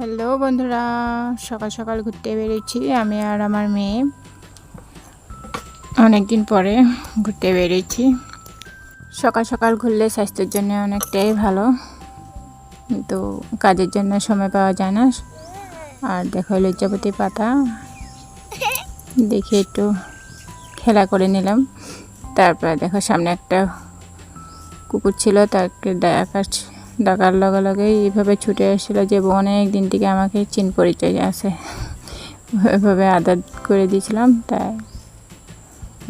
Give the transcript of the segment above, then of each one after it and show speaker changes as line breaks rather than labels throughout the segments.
Hello বন্ধুরা, সকাল সকাল ঘুরতে বেরিয়েছি আমি আর আমার মেয়ে। অনেক দিন পরে ঘুরতে বেরিয়েছি। সকাল সকাল ঘুরলে স্বাস্থ্যের জন্য অনেকটাই ভালো, কিন্তু কাজের জন্য সময় পাওয়া যায় না। আর দেখো লজ্জাপতি পাতা দেখে একটু খেলা করে নিলাম। তারপরে দেখো সামনে একটা কুকুর ছিল, তাকে ডাকার লগে লগেই এইভাবে ছুটে এসেছিলো যে অনেক দিন থেকে আমাকে চিন পরিচয় আছে, ওইভাবে আদর করে দিয়েছিলাম। তাই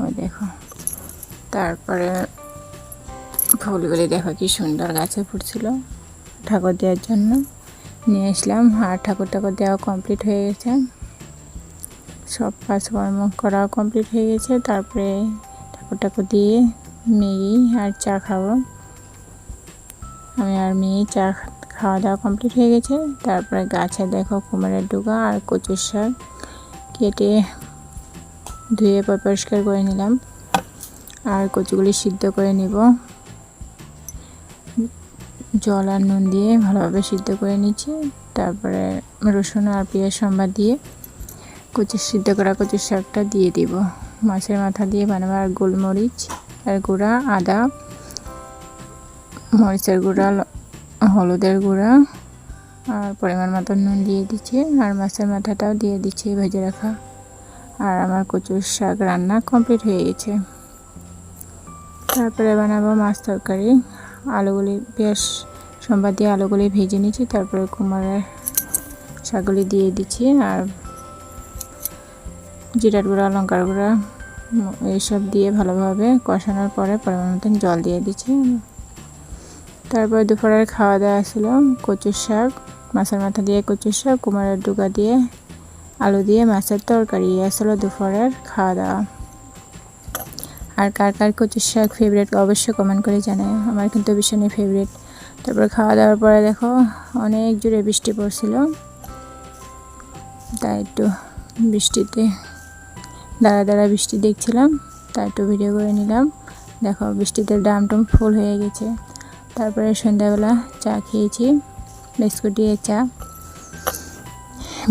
ওই দেখো, তারপরে ফুলগুলি দেখো কি সুন্দর গাছে ফুটছিল, ঠাকুর দেওয়ার জন্য নিয়ে আসলাম। আর ঠাকুর দেওয়া কমপ্লিট হয়ে গেছে, সব কাজকর্ম করা কমপ্লিট হয়ে গেছে। তারপরে ঠাকুর দিয়ে ম্যাগি আর চা খাবো। আমি আর মেয়ে চা খাওয়া দাওয়া কমপ্লিট হয়ে গেছে। তারপরে গাছে দেখো কুমড়ের ডুগা আর কচুর শাক কেটে ধুয়ে পরিষ্কার করে নিলাম। আর কচুগুলি সিদ্ধ করে নিব, জল আর নুন দিয়ে ভালোভাবে সিদ্ধ করে নিচ্ছি। তারপরে রসুন আর পেঁয়াজ সম্বাদ দিয়ে সিদ্ধ করা কচুর শাকটা দিয়ে দিব। মাছের মাথা দিয়ে বানাবো। আর গোলমরিচ আর গুঁড়া, আদা, মরিচের গুঁড়া, হলুদের গুঁড়া আর পরিমাণ মতো নুন দিয়ে দিচ্ছি। আর মাছের মাথাটাও দিয়ে দিচ্ছি ভেজে রাখা। আর আমার কচুর শাক রান্না কমপ্লিট হয়ে গেছে। তারপরে বানাবো মাছ তরকারি। আলুগুলি পেঁয়াজ সম্বাদ দিয়ে আলুগুলি ভেজে নিচ্ছি। তারপরে কুমড়োর শাকগুলি দিয়ে দিচ্ছি। আর জিরার গুঁড়া, লঙ্কার গুঁড়া এইসব দিয়ে ভালোভাবে কষানোর পরে পরিমাণ মতন জল দিয়ে দিচ্ছি। তারপর দুপুরের খাওয়া দাওয়া ছিল কচুর শাক, মাছের মাথা দিয়ে কচুর শাক, কুমড়োর ডুগা দিয়ে আলু দিয়ে মাছের তরকারি আসলো দুপুরের খাওয়া দাওয়া। আর কার কার কচুর শাক ফেভারিট অবশ্যই কমেন্ট করে জানায়, আমার কিন্তু ভীষণই ফেভারিট। তারপর খাওয়া দাওয়ার পরে দেখো অনেক জোরে বৃষ্টি পড়ছিল, তাই একটু বৃষ্টিতে দাঁড়া বৃষ্টি দেখছিলাম, তাই একটু ভিডিও করে নিলাম। দেখো বৃষ্টিতে ড্রামটুম ফুল হয়ে গেছে। তারপরে সন্ধ্যাবেলা চা খেয়েছি, বিস্কুট দিয়ে চা।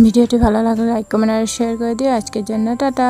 ভিডিওটি ভালো লাগলে লাইক, কমেন্ট আর শেয়ার করে দিও। আজকের জন্য টাটা।